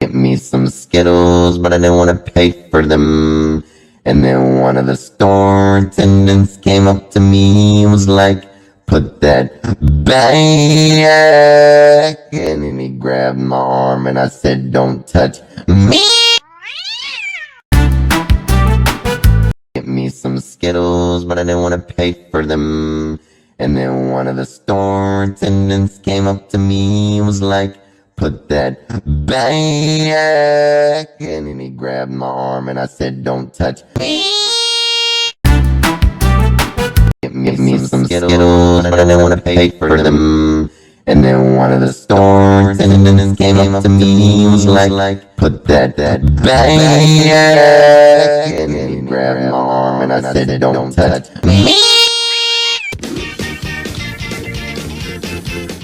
Get me some Skittles, but I didn't want to pay for them. And then one of the store attendants came up to me and was like, put that back. And then he grabbed my arm and I said, don't touch me. Get me some Skittles, but I didn't want to pay for them. And then one of the store attendants came up to me and was like, put that back. And then he grabbed my arm and I said, don't touch me. Get me some Skittles, but I didn't want to pay for them. And then one of the store attendants came up to me and was like, put that back. And then he grabbed my arm and I said, don't touch me.